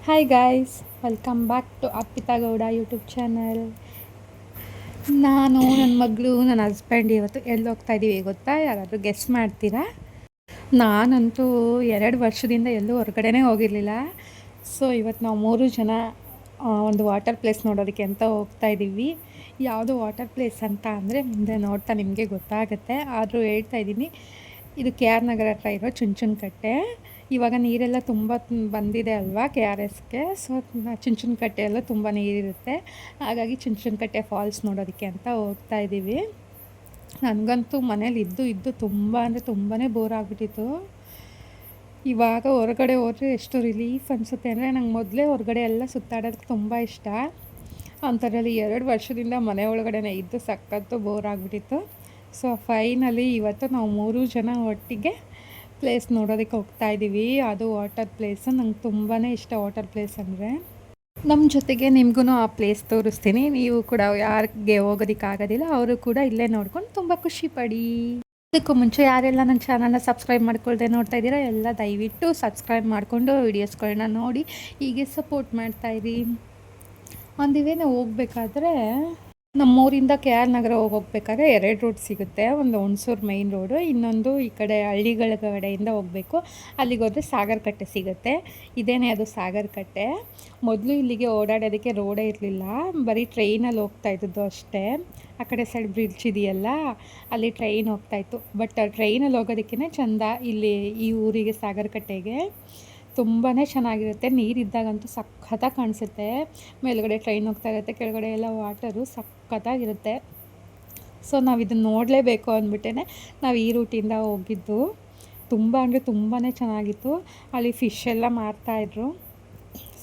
Hi guys, welcome back to Arpita Gowda YouTube channel. ನಾನು ನನ್ನ ಮಗಳು ನನ್ನ ಹಸ್ಬೆಂಡ್ ಇವತ್ತು ಎಲ್ಲಿ ಹೋಗ್ತಾ ಇದ್ದೀವಿ ಗೊತ್ತಾ? ಯಾರಾದರೂ ಗೆಸ್ ಮಾಡ್ತೀರಾ? ನಾನಂತೂ 2 ವರ್ಷದಿಂದ ಎಲ್ಲೂ ಹೊರಗಡೆನೇ ಹೋಗಿರಲಿಲ್ಲ. ಸೊ ಇವತ್ತು ನಾವು 3 ಜನ ಒಂದು ವಾಟರ್ ಪ್ಲೇಸ್ ನೋಡೋದಕ್ಕೆ ಅಂತ ಹೋಗ್ತಾ ಇದ್ದೀವಿ. ಯಾವುದು ವಾಟರ್ ಪ್ಲೇಸ್ ಅಂತ ಅಂದರೆ ಮುಂದೆ ನೋಡ್ತಾ ನಿಮಗೆ ಗೊತ್ತಾಗುತ್ತೆ. ಆದರೂ ಹೇಳ್ತಾ ಇದ್ದೀನಿ, ಇದು ಕೆ ಆರ್ ನಗರ ಹತ್ರ ಇರೋ ಚುಂಚನಕಟ್ಟೆ. ಇವಾಗ ನೀರೆಲ್ಲ ತುಂಬ ಬಂದಿದೆ ಅಲ್ವಾ ಕೆ ಆರ್ ಎಸ್ಗೆ. ಸೊ ಚುಂಚನಕಟ್ಟೆ ಎಲ್ಲ ತುಂಬ ನೀರಿರುತ್ತೆ. ಹಾಗಾಗಿ ಚುಂಚನಕಟ್ಟೆ ಫಾಲ್ಸ್ ನೋಡೋದಕ್ಕೆ ಅಂತ ಹೋಗ್ತಾ ಇದ್ದೀವಿ. ನನಗಂತೂ ಮನೇಲಿ ಇದ್ದು ಇದ್ದು ತುಂಬ ಅಂದರೆ ತುಂಬಾ ಬೋರ್ ಆಗಿಬಿಟ್ಟಿತ್ತು. ಇವಾಗ ಹೊರಗಡೆ ಹೋದರೆ ಎಷ್ಟು ರಿಲೀಫ್ ಅನಿಸುತ್ತೆ ಅಂದರೆ, ನಂಗೆ ಮೊದಲೇ ಹೊರಗಡೆ ಎಲ್ಲ ಸುತ್ತಾಡೋದಕ್ಕೆ ತುಂಬ ಇಷ್ಟ. ಅಂಥದ್ರಲ್ಲಿ 2 ವರ್ಷದಿಂದ ಮನೆ ಒಳಗಡೆ ಇದ್ದು ಸಖತ್ತು ಬೋರ್ ಆಗಿಬಿಟ್ಟಿತ್ತು. ಸೊ ಫೈನಲಿ ಇವತ್ತು ನಾವು 3 ಜನ ಒಟ್ಟಿಗೆ ಪ್ಲೇಸ್ ನೋಡೋದಕ್ಕೆ ಹೋಗ್ತಾ ಇದ್ದೀವಿ. ಅದು ವಾಟರ್ ಪ್ಲೇಸ್. ನಂಗೆ ತುಂಬಾ ಇಷ್ಟ ವಾಟರ್ ಪ್ಲೇಸ್ ಅಂದರೆ. ನಮ್ಮ ಜೊತೆಗೆ ನಿಮಗೂ ಆ ಪ್ಲೇಸ್ ತೋರಿಸ್ತೀನಿ. ನೀವು ಕೂಡ ಯಾರಿಗೆ ಹೋಗೋದಕ್ಕಾಗೋದಿಲ್ಲ ಅವರು ಕೂಡ ಇಲ್ಲೇ ನೋಡ್ಕೊಂಡು ತುಂಬ ಖುಷಿ ಪಡಿ. ಅದಕ್ಕೂ ಮುಂಚೆ ಯಾರೆಲ್ಲ ನನ್ನ ಚಾನಲ್ನ ಸಬ್ಸ್ಕ್ರೈಬ್ ಮಾಡ್ಕೊಳ್ದೆ ನೋಡ್ತಾ ಇದ್ದೀರಾ ಎಲ್ಲ ದಯವಿಟ್ಟು ಸಬ್ಸ್ಕ್ರೈಬ್ ಮಾಡಿಕೊಂಡು ವೀಡಿಯೋಸ್ಗಳನ್ನ ನೋಡಿ ಹೀಗೆ ಸಪೋರ್ಟ್ ಮಾಡ್ತಾಯಿರಿ. ಅಂದಿವೇನೆ ಹೋಗ್ಬೇಕಾದ್ರೆ ನಮ್ಮೂರಿಂದ ಕೆ ಆರ್ ನಗರ ಹೋಗ್ಬೇಕಾದ್ರೆ 2 ರೂಟ್ ಸಿಗುತ್ತೆ. ಒಂದು ಹುಣಸೂರು ಮೈನ್ ರೋಡು, ಇನ್ನೊಂದು ಈ ಕಡೆ ಹಳ್ಳಿಗಳ ಕಡೆಯಿಂದ ಹೋಗಬೇಕು. ಅಲ್ಲಿಗೆ ಹೋದರೆ ಸಾಗರಕಟ್ಟೆ ಸಿಗುತ್ತೆ. ಇದೇನೇ ಅದು ಸಾಗರಕಟ್ಟೆ. ಮೊದಲು ಇಲ್ಲಿಗೆ ಓಡಾಡೋದಕ್ಕೆ ರೋಡೇ ಇರಲಿಲ್ಲ, ಬರೀ ಟ್ರೈನಲ್ಲಿ ಹೋಗ್ತಾ ಇದ್ದದ್ದು ಅಷ್ಟೇ. ಆ ಕಡೆ ಸೈಡ್ ಬ್ರಿಡ್ಜ್ ಇದೆಯಲ್ಲ, ಅಲ್ಲಿ ಟ್ರೈನ್ ಹೋಗ್ತಾಯಿತ್ತು. ಬಟ್ ಟ್ರೈನಲ್ಲಿ ಹೋಗೋದಕ್ಕೇ ಚೆಂದ ಇಲ್ಲಿ ಈ ಊರಿಗೆ ಸಾಗರಕಟ್ಟೆಗೆ. ತುಂಬಾ ಚೆನ್ನಾಗಿರುತ್ತೆ. ನೀರಿದ್ದಾಗಂತೂ ಸಖತ್ತಾಗಿ ಕಾಣಿಸುತ್ತೆ. ಮೇಲುಗಡೆ ಟ್ರೈನ್ ಹೋಗ್ತಾ ಇರುತ್ತೆ, ಕೆಳಗಡೆ ಎಲ್ಲ ವಾಟರು ಸಖತ್ತಾಗಿರುತ್ತೆ. ಸೊ ನಾವು ಇದನ್ನು ನೋಡಲೇಬೇಕು ಅಂದ್ಬಿಟ್ಟೇ ನಾವು ಈ ರೂಟಿಂದ ಹೋಗಿದ್ದು. ತುಂಬ ಅಂದರೆ ತುಂಬಾ ಚೆನ್ನಾಗಿತ್ತು. ಅಲ್ಲಿ ಫಿಶ್ ಎಲ್ಲ ಮಾರ್ತಾಯಿದ್ರು.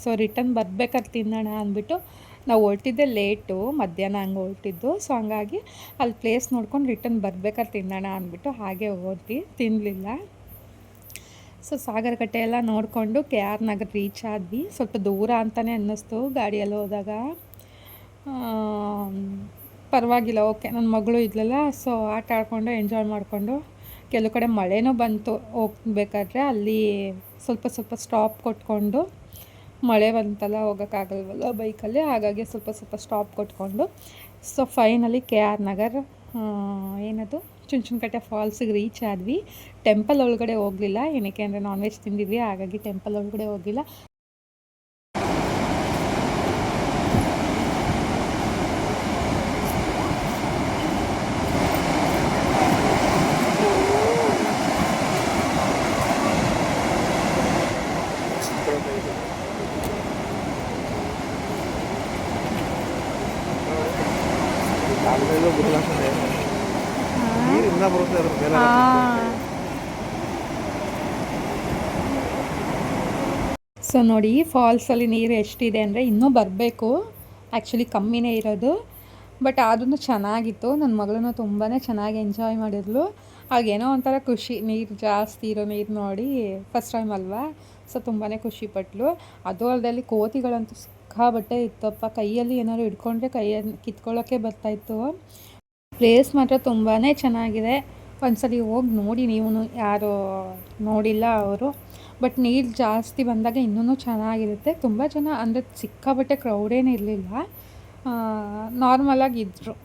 ಸೊ ರಿಟರ್ನ್ ಬರ್ಬೇಕಾದ್ರೆ ತಿನ್ನೋಣ ಅಂದ್ಬಿಟ್ಟು ನಾವು ಹೊರಟಿದ್ದೆ ಲೇಟು, ಮಧ್ಯಾಹ್ನ ಹಂಗೆ ಹೊರಟಿದ್ದು. ಸೊ ಹಂಗಾಗಿ ಅಲ್ಲಿ ಪ್ಲೇಸ್ ನೋಡ್ಕೊಂಡು ರಿಟರ್ನ್ ಬರ್ಬೇಕಾದ್ರೆ ತಿನ್ನೋಣ ಅಂದ್ಬಿಟ್ಟು ಹಾಗೆ ಹೋದ್ವಿ, ತಿನ್ನಲಿಲ್ಲ. ಸೊ ಸಾಗರಕಟ್ಟೆ ಎಲ್ಲ ನೋಡಿಕೊಂಡು ಕೆ ಆರ್ ನಗರ ರೀಚ್ ಆದ್ವಿ. ಸ್ವಲ್ಪ ದೂರ ಅಂತಲೇ ಅನ್ನಿಸ್ತು ಗಾಡಿಯಲ್ಲಿ ಹೋದಾಗ. ಪರವಾಗಿಲ್ಲ, ಓಕೆ. ನನ್ನ ಮಗಳು ಇದ್ಲಲ್ಲ, ಸೊ ಆಟ ಆಡಿಕೊಂಡು ಎಂಜಾಯ್ ಮಾಡಿಕೊಂಡು. ಕೆಲವು ಕಡೆ ಮಳೆನೂ ಬಂತು ಹೋಗ್ಬೇಕಾದ್ರೆ. ಅಲ್ಲಿ ಸ್ವಲ್ಪ ಸ್ವಲ್ಪ ಸ್ಟಾಪ್ ಕೊಟ್ಕೊಂಡು, ಮಳೆ ಬಂತಲ್ಲ ಹೋಗೋಕ್ಕಾಗಲ್ವಲ್ಲ ಬೈಕಲ್ಲಿ, ಹಾಗಾಗಿ ಸ್ವಲ್ಪ ಸ್ವಲ್ಪ ಸ್ಟಾಪ್ ಕೊಟ್ಕೊಂಡು so finally K R Nagar ಏನದು ಚುಂಚನಕಟ್ಟೆ ಫಾಲ್ಸಿಗೆ ರೀಚ್ ಆದ್ವಿ. ಟೆಂಪಲ್ ಒಳಗಡೆ ಹೋಗಲಿಲ್ಲ, ಏನಕ್ಕೆ ಅಂದರೆ ನಾನ್ ವೆಜ್ ತಿಂದಿದ್ವಿ, ಹಾಗಾಗಿ ಟೆಂಪಲ್ ಒಳಗಡೆ ಹೋಗಿಲ್ಲ. ಸೊ ನೋಡಿ ಫಾಲ್ಸಲ್ಲಿ ನೀರು ಎಷ್ಟಿದೆ ಅಂದರೆ ಇನ್ನೂ ಬರಬೇಕು. ಆ್ಯಕ್ಚುಲಿ ಕಮ್ಮಿನೇ ಇರೋದು, ಬಟ್ ಅದನ್ನು ಚೆನ್ನಾಗಿತ್ತು. ನನ್ನ ಮಗಳೂ ತುಂಬಾ ಚೆನ್ನಾಗಿ ಎಂಜಾಯ್ ಮಾಡಿದ್ಲು. ಆಗೇನೋ ಒಂಥರ ಖುಷಿ, ನೀರು ಜಾಸ್ತಿ ಇರೋ ನೀರು ನೋಡಿ. ಫಸ್ಟ್ ಟೈಮ್ ಅಲ್ವಾ, ಸೊ ತುಂಬಾ ಖುಷಿಪಟ್ಲು. ಅದು ಅಲ್ಲದೆ ಕೋತಿಗಳಂತೂ ಸಿಕ್ಕಾಬಟ್ಟೆ ಇತ್ತಪ್ಪ. ಕೈಯಲ್ಲಿ ಏನಾದ್ರು ಹಿಡ್ಕೊಂಡ್ರೆ ಕೈಯಲ್ಲಿ ಕಿತ್ಕೊಳ್ಳೋಕ್ಕೆ ಬರ್ತಾಯಿತ್ತು. ಪ್ಲೇಸ್ ಮಾತ್ರ ತುಂಬಾ ಚೆನ್ನಾಗಿದೆ. ಒಂದ್ಸಲಿ ಹೋಗಿ ನೋಡಿ, ನೀವು ಯಾರು ನೋಡಿಲ್ಲ ಅವರು. ಬಟ್ ನೀರು ಜಾಸ್ತಿ ಬಂದಾಗ ಇನ್ನೂ ಚೆನ್ನಾಗಿರುತ್ತೆ. ತುಂಬ ಜನ ಅಂದರೆ ಸಿಕ್ಕಾಬಟ್ಟೆ ಕ್ರೌಡೇನು ಇರಲಿಲ್ಲ, ನಾರ್ಮಲಾಗಿ ಇದ್ದರು.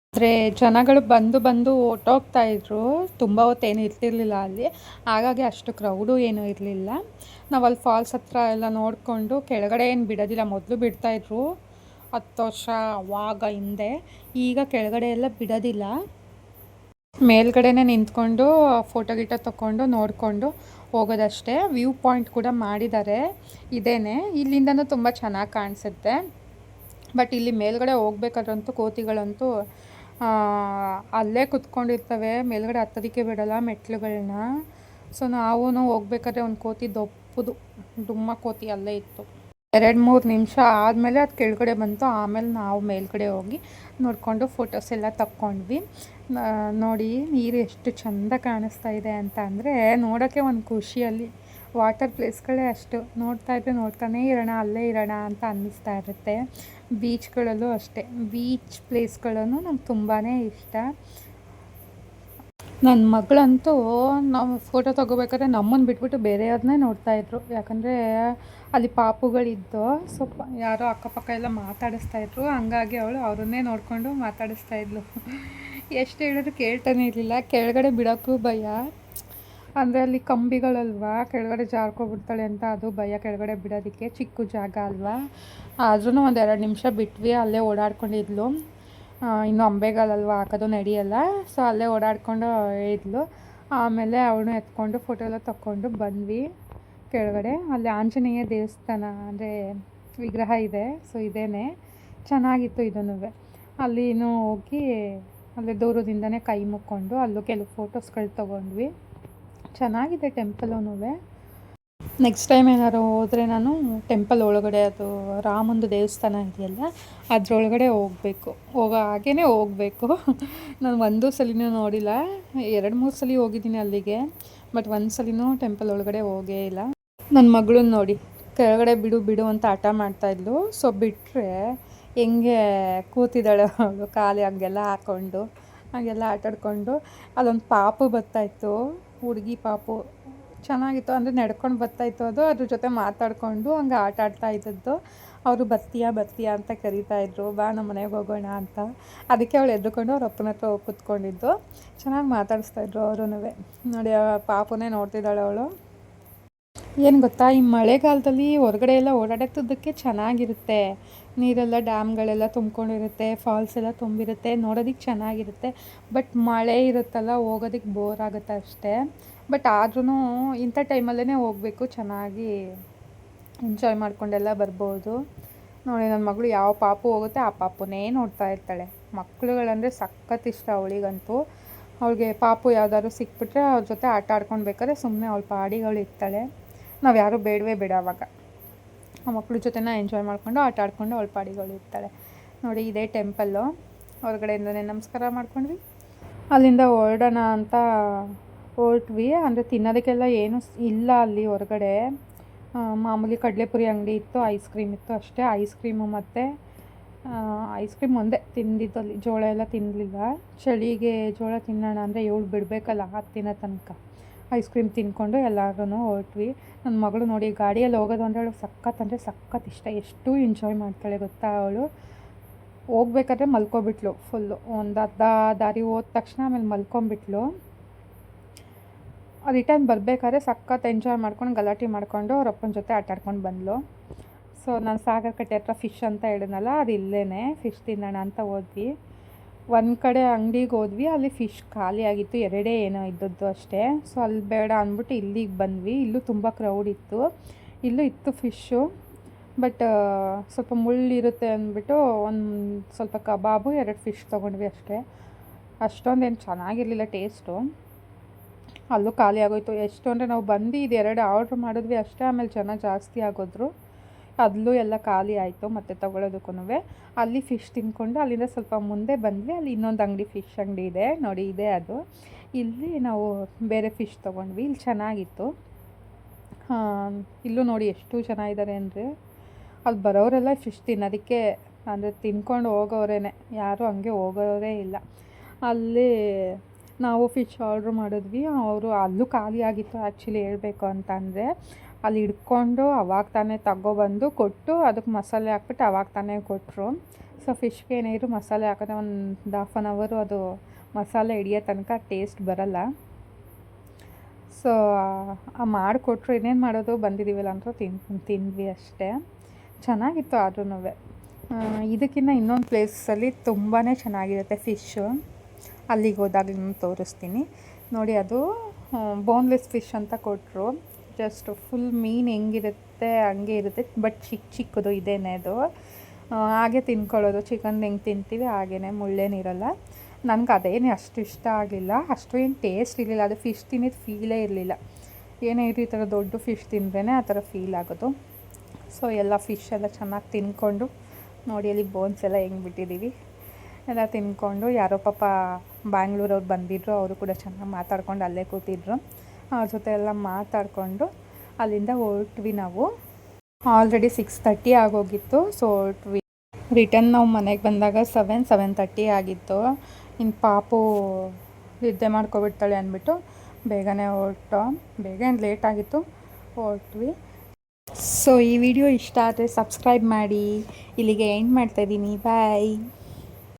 ಆದರೆ ಜನಗಳು ಬಂದು ಬಂದು ಹೊರ್ಟೋಗ್ತಾ ಇದ್ರು. ತುಂಬ ಹೊತ್ತೇನು ಇರ್ತಿರ್ಲಿಲ್ಲ ಅಲ್ಲಿ, ಹಾಗಾಗಿ ಅಷ್ಟು ಕ್ರೌಡು ಏನೂ ಇರಲಿಲ್ಲ. ನಾವು ಅಲ್ಲಿ ಫಾಲ್ಸ್ ಹತ್ರ ಎಲ್ಲ ನೋಡಿಕೊಂಡು ಕೆಳಗಡೆ ಏನು ಬಿಡೋದಿಲ್ಲ. ಮೊದಲು ಬಿಡ್ತಾಯಿದ್ರು 10 ವರ್ಷ ಅವಾಗ ಹಿಂದೆ, ಈಗ ಕೆಳಗಡೆ ಎಲ್ಲ ಬಿಡೋದಿಲ್ಲ. ಮೇಲ್ಗಡೆನೇ ನಿಂತ್ಕೊಂಡು ಫೋಟೋ ಗಿಟೋ ತೊಗೊಂಡು ನೋಡಿಕೊಂಡು ಹೋಗೋದಷ್ಟೇ. ವ್ಯೂ ಪಾಯಿಂಟ್ ಕೂಡ ಮಾಡಿದ್ದಾರೆ, ಇದೇನೆ. ಇಲ್ಲಿಂದನೂ ತುಂಬ ಚೆನ್ನಾಗಿ ಕಾಣಿಸುತ್ತೆ. ಬಟ್ ಇಲ್ಲಿ ಮೇಲ್ಗಡೆ ಹೋಗ್ಬೇಕಾದ್ರಂತೂ ಕೋತಿಗಳಂತೂ ಅಲ್ಲೇ ಕುತ್ಕೊಂಡಿರ್ತವೆ, ಮೇಲ್ಗಡೆ ಹತ್ತೋದಕ್ಕೆ ಬಿಡೋಲ್ಲ ಮೆಟ್ಲುಗಳನ್ನ. ಸೊ ನಾವು ಹೋಗ್ಬೇಕಾದ್ರೆ ಒಂದು ಕೋತಿ ದೊಪ್ಪದು ಡುಮ್ಮ ಕೋತಿ ಅಲ್ಲೇ ಇತ್ತು. 2-3 ನಿಮಿಷ ಆದಮೇಲೆ ಅದು ಕೆಳಗಡೆ ಬಂತು. ಆಮೇಲೆ ನಾವು ಮೇಲ್ಗಡೆ ಹೋಗಿ ನೋಡಿಕೊಂಡು ಫೋಟೋಸ್ ಎಲ್ಲ ತಕ್ಕೊಂಡ್ವಿ. ನೋಡಿ ನೀರು ಎಷ್ಟು ಚೆಂದ ಕಾಣಿಸ್ತಾ ಇದೆ ಅಂತ ಅಂದರೆ ನೋಡೋಕ್ಕೆ ಒಂದು ಖುಷಿಯಲ್ಲಿ. ವಾಟರ್ ಪ್ಲೇಸ್ಗಳೇ ಅಷ್ಟು ನೋಡ್ತಾ ಇದ್ದರೆ ನೋಡ್ತಾನೇ ಇರೋಣ, ಅಲ್ಲೇ ಇರೋಣ ಅಂತ ಅನ್ನಿಸ್ತಾ ಇರುತ್ತೆ. ಬೀಚ್ಗಳಲ್ಲೂ ಅಷ್ಟೇ, ಬೀಚ್ ಪ್ಲೇಸ್ಗಳನ್ನು ನಂಗೆ ತುಂಬಾ ಇಷ್ಟ. ನನ್ನ ಮಗಳಂತೂ ನಾವು ಫೋಟೋ ತೊಗೋಬೇಕಾದ್ರೆ ನಮ್ಮನ್ನು ಬಿಟ್ಬಿಟ್ಟು ಬೇರೆಯವ್ರನ್ನೇ ನೋಡ್ತಾಯಿದ್ರು. ಯಾಕಂದರೆ ಅಲ್ಲಿ ಪಾಪುಗಳಿದ್ದು ಸ್ವಲ್ಪ ಯಾರೋ ಅಕ್ಕಪಕ್ಕ ಎಲ್ಲ ಮಾತಾಡಿಸ್ತಾಯಿದ್ರು. ಹಂಗಾಗಿ ಅವಳು ಅವ್ರನ್ನೇ ನೋಡಿಕೊಂಡು ಮಾತಾಡಿಸ್ತಾಯಿದ್ಲು. ಎಷ್ಟು ಹೇಳಿದ್ರು ಕೇಳ್ತಾನೆ ಇರಲಿಲ್ಲ. ಕೆಳಗಡೆ ಬಿಡೋಕ್ಕೂ ಭಯ, ಅಂದರೆ ಅಲ್ಲಿ ಕಂಬಿಗಳಲ್ವಾ, ಕೆಳಗಡೆ ಜಾರ್ಕೊಬಿಡ್ತಾಳೆ ಅಂತ ಅದು ಭಯ ಕೆಳಗಡೆ ಬಿಡೋದಕ್ಕೆ. ಚಿಕ್ಕ ಜಾಗ ಅಲ್ವಾ, ಆದ್ರೂ ಒಂದು 2 ನಿಮಿಷ ಬಿಟ್ವಿ. ಅಲ್ಲೇ ಓಡಾಡ್ಕೊಂಡಿದ್ಲು. ಇನ್ನು ಅಂಬೆಗಾಲಲ್ವ ಹಾಕೋದು ನಡೆಯಲ್ಲ, ಸೊ ಅಲ್ಲೇ ಓಡಾಡ್ಕೊಂಡು ಇದ್ಲು. ಆಮೇಲೆ ಅವಳನ್ನೂ ಎತ್ಕೊಂಡು ಫೋಟೋ ಎಲ್ಲ ತಕ್ಕೊಂಡು ಬಂದ್ವಿ ಕೆಳಗಡೆ. ಅಲ್ಲಿ ಆಂಜನೇಯ ದೇವಸ್ಥಾನ ಅಂದರೆ ವಿಗ್ರಹ ಇದೆ, ಸೊ ಇದೇನೆ ಚೆನ್ನಾಗಿತ್ತು ಇದನ್ನು. ಅಲ್ಲಿನೂ ಹೋಗಿ ಅಲ್ಲೇ ದೂರದಿಂದನೇ ಕೈ ಮುಕ್ಕೊಂಡು ಅಲ್ಲೂ ಕೆಲವು ಫೋಟೋಸ್ಗಳು ತೊಗೊಂಡ್ವಿ. ಚೆನ್ನಾಗಿದೆ ಟೆಂಪಲೂ. ನೆಕ್ಸ್ಟ್ ಟೈಮ್ ಏನಾದ್ರು ಹೋದರೆ ನಾನು ಟೆಂಪಲ್ ಒಳಗಡೆ, ಅದು ರಾಮಂದು ದೇವಸ್ಥಾನ ಇದೆಯಲ್ಲ ಅದರೊಳಗಡೆ ಹೋಗೋ ಹಾಗೇ ಹೋಗಬೇಕು. ನಾನು ಒಂದೂ ಸಲಿನೂ ನೋಡಿಲ್ಲ, 2-3 ಸಲ ಹೋಗಿದ್ದೀನಿ ಅಲ್ಲಿಗೆ, ಬಟ್ ಒಂದು ಸಲಿನೂ ಟೆಂಪಲ್ ಒಳಗಡೆ ಹೋಗೇ ಇಲ್ಲ. ನನ್ನ ಮಗಳನ್ನ ನೋಡಿ ಕೆಳಗಡೆ ಬಿಡು ಅಂತ ಆಟ ಮಾಡ್ತಾಯಿದ್ಲು. ಸೊ ಬಿಟ್ಟರೆ ಹೆಂಗೆ ಕೂತಿದ್ದಾಳೆ ಅವಳು, ಖಾಲಿ ಹಂಗೆಲ್ಲ ಹಾಕ್ಕೊಂಡು ಹಾಗೆಲ್ಲ ಆಟಾಡ್ಕೊಂಡು. ಅಲ್ಲೊಂದು ಪಾಪು ಬರ್ತಾಯಿತ್ತು, ಹುಡುಗಿ ಪಾಪು, ಚೆನ್ನಾಗಿತ್ತು. ಅಂದರೆ ನಡ್ಕೊಂಡು ಬರ್ತಾಯಿತ್ತು ಅದು, ಅದ್ರ ಜೊತೆ ಮಾತಾಡಿಕೊಂಡು ಹಂಗೆ ಆಟ ಆಡ್ತಾ ಇದ್ದದ್ದು. ಅವರು ಬರ್ತೀಯಾ ಅಂತ ಕರೀತಾಯಿದ್ರು, ಬಾ ನಮ್ಮ ಮನೆಗೆ ಹೋಗೋಣ ಅಂತ. ಅದಕ್ಕೆ ಅವಳು ಎದ್ದುಕೊಂಡು ಅವ್ರ ಅಪ್ಪನ ಹತ್ರ ಹೋಗಿ ಕೂತ್ಕೊಂಡಿದ್ದು. ಚೆನ್ನಾಗಿ ಮಾತಾಡಿಸ್ತಾಯಿದ್ರು ಅವರು. ನೋಡಿ ಪಾಪುನೇ ನೋಡ್ತಿದ್ದಾಳೆ ಅವಳು. ಏನು ಗೊತ್ತಾ, ಈ ಮಳೆಗಾಲದಲ್ಲಿ ಹೊರಗಡೆ ಎಲ್ಲ ಓಡಾಡೋದಕ್ಕೆ ಚೆನ್ನಾಗಿರುತ್ತೆ. ನೀರೆಲ್ಲ ಡ್ಯಾಮ್ಗಳೆಲ್ಲ ತುಂಬ್ಕೊಂಡಿರುತ್ತೆ, ಫಾಲ್ಸ್ ಎಲ್ಲ ತುಂಬಿರುತ್ತೆ, ನೋಡೋದಕ್ಕೆ ಚೆನ್ನಾಗಿರುತ್ತೆ. ಬಟ್ ಮಳೆ ಇರುತ್ತಲ್ಲ, ಹೋಗೋದಕ್ಕೆ ಬೋರ್ ಆಗುತ್ತೆ ಅಷ್ಟೇ. ಬಟ್ ಆದ್ರೂ ಇಂಥ ಟೈಮಲ್ಲೇ ಹೋಗಬೇಕು, ಚೆನ್ನಾಗಿ ಎಂಜಾಯ್ ಮಾಡ್ಕೊಂಡೆಲ್ಲ ಬರ್ಬೋದು. ನೋಡಿ ನನ್ನ ಮಗಳು ಯಾವ ಪಾಪು ಹೋಗುತ್ತೆ ಆ ಪಾಪುನೇ ನೋಡ್ತಾ ಇರ್ತಾಳೆ. ಮಕ್ಕಳುಗಳಂದರೆ ಸಖತ್ ಇಷ್ಟ ಅವಳಿಗಂತೂ. ಅವಳಿಗೆ ಪಾಪು ಯಾವ್ದಾದ್ರು ಸಿಕ್ಬಿಟ್ರೆ ಅವ್ರ ಜೊತೆ ಆಟ ಆಡ್ಕೊಂಡು ಬೇಕಾದ್ರೆ ಸುಮ್ಮನೆ ಅವಳ ಪಾಡಿಗಳು ಇರ್ತಾಳೆ. ನಾವು ಯಾರೂ ಬೇಡ ಅವಾಗ. ಆ ಮಕ್ಳ ಜೊತೆನ ಎಂಜಾಯ್ ಮಾಡಿಕೊಂಡು ಆಟ ಆಡ್ಕೊಂಡು ಅವಳ ಪಾಡಿಗಳು ಇರ್ತಾಳೆ. ನೋಡಿ ಇದೇ ಟೆಂಪಲ್ಲು. ಹೊರಗಡೆಯಿಂದನೇ ನಮಸ್ಕಾರ ಮಾಡ್ಕೊಂಡ್ವಿ, ಅಲ್ಲಿಂದ ಹೊರಡೋಣ ಅಂತ ಹೊರಟ್ವಿ. ಅಂದರೆ ತಿನ್ನೋದಕ್ಕೆಲ್ಲ ಏನೂ ಇಲ್ಲ ಅಲ್ಲಿ ಹೊರಗಡೆ. ಮಾಮೂಲಿ ಕಡಲೆಪುರಿ ಅಂಗಡಿ ಇತ್ತು, ಐಸ್ ಕ್ರೀಮ್ ಇತ್ತು ಅಷ್ಟೇ. ಐಸ್ ಕ್ರೀಮು ಮತ್ತು ಐಸ್ ಕ್ರೀಮ್ ಒಂದೇ ತಿಂದಿದ್ದಲ್ಲಿ, ಜೋಳ ಎಲ್ಲ ತಿನ್ನಲಿಲ್ಲ. ಚಳಿಗೆ ಜೋಳ ತಿನ್ನೋಣ ಅಂದರೆ ಇವಳು ಬಿಡಬೇಕಲ್ಲ ಹತ್ತಿನ ತನಕ. ಐಸ್ ಕ್ರೀಮ್ ತಿನ್ಕೊಂಡು ಎಲ್ಲರೂ ಹೊರಟ್ವಿ. ನನ್ನ ಮಗಳು ನೋಡಿ ಗಾಡಿಯಲ್ಲಿ ಹೋಗೋದು ಅಂದರೆ ಅವಳು ಸಖತ್ ಇಷ್ಟ. ಎಷ್ಟು ಎಂಜಾಯ್ ಮಾಡ್ತಾಳೆ ಗೊತ್ತಾ ಅವಳು. ಹೋಗ್ಬೇಕಾದ್ರೆ ಮಲ್ಕೊಬಿಟ್ಲು ಫುಲ್ಲು. ಒಂದು ಅರ್ಧ ದಾರಿ ಹೋದ ತಕ್ಷಣ ಆಮೇಲೆ ಮಲ್ಕೊಂಬಿಟ್ಲು. ರಿಟರ್ನ್ ಬರಬೇಕಾದ್ರೆ ಸಖತ್ ಎಂಜಾಯ್ ಮಾಡ್ಕೊಂಡು ಗಲಾಟೆ ಮಾಡಿಕೊಂಡು ಅವ್ರ ಅಪ್ಪನ ಜೊತೆ ಆಟಾಡ್ಕೊಂಡು ಬಂದಳು. ಸೊ ನಾನು ಸಾಗರ್ ಕಟ್ಟೆ ಹತ್ರ ಫಿಶ್ ಅಂತ ಹೇಳಿದ್ನಲ್ಲ, ಅದು ಇಲ್ಲೇ ಫಿಶ್ ತಿನ್ನೋಣ ಅಂತ ಹೋದ್ವಿ. ಒಂದು ಕಡೆ ಅಂಗಡಿಗೆ ಹೋದ್ವಿ, ಅಲ್ಲಿ ಫಿಶ್ ಖಾಲಿ ಆಗಿತ್ತು, 2 ಏನೋ ಇದ್ದದ್ದು ಅಷ್ಟೇ. ಸೊ ಅಲ್ಲಿ ಬೇಡ ಅಂದ್ಬಿಟ್ಟು ಇಲ್ಲಿಗೆ ಬಂದ್ವಿ. ಇಲ್ಲೂ ತುಂಬ ಕ್ರೌಡ್ ಇತ್ತು, ಇಲ್ಲೂ ಇತ್ತು ಫಿಶ್ಶು. ಬಟ್ ಸ್ವಲ್ಪ ಮುಳ್ಳಿರುತ್ತೆ ಅಂದ್ಬಿಟ್ಟು ಒಂದು ಸ್ವಲ್ಪ ಕಬಾಬು 2 ಫಿಶ್ ತೊಗೊಂಡ್ವಿ ಅಷ್ಟೇ. ಅಷ್ಟೊಂದೇನು ಚೆನ್ನಾಗಿರಲಿಲ್ಲ ಟೇಸ್ಟು. ಅಲ್ಲೂ ಖಾಲಿ ಆಗೋಯ್ತು. ಎಷ್ಟು ಅಂದರೆ ನಾವು ಬಂದು ಇದು 2 ಆರ್ಡ್ರ್ ಮಾಡಿದ್ವಿ ಅಷ್ಟೇ. ಆಮೇಲೆ ಜನ ಜಾಸ್ತಿ ಆಗೋದ್ರು, ಅಲ್ಲೂ ಎಲ್ಲ ಖಾಲಿ ಆಯಿತು. ಮತ್ತು ತೊಗೊಳೋದಕ್ಕೂ ಅಲ್ಲಿ ಫಿಶ್ ತಿಂದ್ಕೊಂಡು ಅಲ್ಲಿಂದ ಸ್ವಲ್ಪ ಮುಂದೆ ಬಂದ್ವಿ. ಅಲ್ಲಿ ಇನ್ನೊಂದು ಅಂಗಡಿ, ಫಿಶ್ ಅಂಗಡಿ ಇದೆ ನೋಡಿ, ಇದೆ ಅದು. ಇಲ್ಲಿ ನಾವು ಬೇರೆ ಫಿಶ್ ತೊಗೊಂಡ್ವಿ. ಇಲ್ಲಿ ಚೆನ್ನಾಗಿತ್ತು. ಇಲ್ಲೂ ನೋಡಿ ಎಷ್ಟು ಚೆನ್ನಾಗಿದ್ದಾರೆ ಅಂದರೆ, ಅಲ್ಲಿ ಬರೋರೆಲ್ಲ ಫಿಶ್ ತಿನ್ನೋದಕ್ಕೆ ಅಂದರೆ ತಿನ್ಕೊಂಡು ಹೋಗೋರೇ, ಯಾರೂ ಹಂಗೆ ಹೋಗೋರೇ ಇಲ್ಲ. ಅಲ್ಲಿ ನಾವು ಫಿಶ್ ಆರ್ಡ್ರ್ ಮಾಡಿದ್ವಿ. ಅವರು ಅಲ್ಲೂ ಖಾಲಿ ಆಗಿತ್ತು ಆ್ಯಕ್ಚುಲಿ ಹೇಳ್ಬೇಕು ಅಂತ ಅಂದರೆ. ಅಲ್ಲಿ ಹಿಡ್ಕೊಂಡು ಅವಾಗ ತಾನೇ ತಗೊಬಂದು ಕೊಟ್ಟು ಅದಕ್ಕೆ ಮಸಾಲೆ ಹಾಕ್ಬಿಟ್ಟು ಅವಾಗ ತಾನೇ ಕೊಟ್ಟರು. ಸೊ ಫಿಶ್ಗೆ ಏನಾದ್ರು ಮಸಾಲೆ ಹಾಕಿದ್ರೆ ಒಂದು ½ ಅನ್ ಅವರು ಅದು ಮಸಾಲೆ ಹಿಡಿಯೋ ತನಕ ಟೇಸ್ಟ್ ಬರಲ್ಲ. ಸೊ ಮಾಡಿಕೊಟ್ರು. ಇನ್ನೇನು ಮಾಡೋದು, ಬಂದಿದ್ದೀವಲ್ಲ ಅಂತ ತಿಂದ್ವಿ ಅಷ್ಟೇ. ಚೆನ್ನಾಗಿತ್ತು ಆದ್ರೂ. ಇದಕ್ಕಿಂತ ಇನ್ನೊಂದು ಪ್ಲೇಸಲ್ಲಿ ತುಂಬಾ ಚೆನ್ನಾಗಿರುತ್ತೆ ಫಿಶ್ಶು. ಅಲ್ಲಿಗೆ ಹೋದಾಗ ನಿಮ್ಗೆ ತೋರಿಸ್ತೀನಿ ನೋಡಿ. ಅದು ಬೋನ್ಲೆಸ್ ಫಿಶ್ ಅಂತ ಕೊಟ್ಟರು. ಜಸ್ಟ್ ಫುಲ್ ಮೀನು ಹೆಂಗಿರುತ್ತೆ ಹಂಗೆ ಇರುತ್ತೆ, ಬಟ್ ಚಿಕ್ಕದು ಇದೇನೆ ಅದು. ಹಾಗೆ ತಿನ್ಕೊಳ್ಳೋದು, ಚಿಕನ್ ಹೆಂಗೆ ತಿಂತೀವಿ ಹಾಗೇ, ಮುಳ್ಳೇನಿರಲ್ಲ. ನನಗೆ ಅದೇನು ಅಷ್ಟು ಇಷ್ಟ ಆಗಲಿಲ್ಲ, ಅಷ್ಟು ಏನು ಟೇಸ್ಟ್ ಇರಲಿಲ್ಲ. ಅದು ಫಿಶ್ ತಿನ್ನಿದ್ದು ಫೀಲೇ ಇರಲಿಲ್ಲ. ಏನೇ ಇರಲಿ ಈ ಥರ ದೊಡ್ಡ ಫಿಶ್ ತಿಂದ್ರೇ ಆ ಥರ ಫೀಲ್ ಆಗೋದು. ಸೊ ಎಲ್ಲ ಫಿಶ್ ಎಲ್ಲ ಚೆನ್ನಾಗಿ ತಿನ್ಕೊಂಡು ನೋಡಿ ಅಲ್ಲಿ ಬೋನ್ಸ್ ಎಲ್ಲ ಹೆಂಗೆ ಬಿಟ್ಟಿದ್ದೀವಿ ಎಲ್ಲ ತಿನ್ಕೊಂಡು ಯಾರೋ ಪಾಪ ಬ್ಯಾಂಗ್ಳೂರವ್ರು ಬಂದಿದ್ದರು, ಅವರು ಕೂಡ ಚೆನ್ನಾಗಿ ಮಾತಾಡ್ಕೊಂಡು ಅಲ್ಲೇ ಕೂತಿದ್ರು. ಅವ್ರ ಜೊತೆ ಎಲ್ಲ ಮಾತಾಡಿಕೊಂಡು ಅಲ್ಲಿಂದ ಹೊರಟ್ವಿ. ನಾವು ಆಲ್ರೆಡಿ 6:30 ಆಗೋಗಿತ್ತು. ಸೊ ಹೊರಟ್ವಿ. ರಿಟರ್ನ್ ನಾವು ಮನೆಗೆ ಬಂದಾಗ 7:30 ಆಗಿತ್ತು. ಇನ್ನು ಪಾಪು ನಿದ್ದೆ ಮಾಡ್ಕೊಬಿಡ್ತಾಳೆ ಅಂದ್ಬಿಟ್ಟು ಬೇಗನೆ ಹೊರಟು. ಬೇಗ ಏನು ಲೇಟ್ ಆಗಿತ್ತು, ಹೊರಟ್ವಿ. ಸೊ ಈ ವಿಡಿಯೋ ಇಷ್ಟ ಆದರೆ ಸಬ್ಸ್ಕ್ರೈಬ್ ಮಾಡಿ. ಇಲ್ಲಿಗೆ ಎಂಡ್ ಮಾಡ್ತಾಯಿದ್ದೀನಿ. ಬಾಯ್.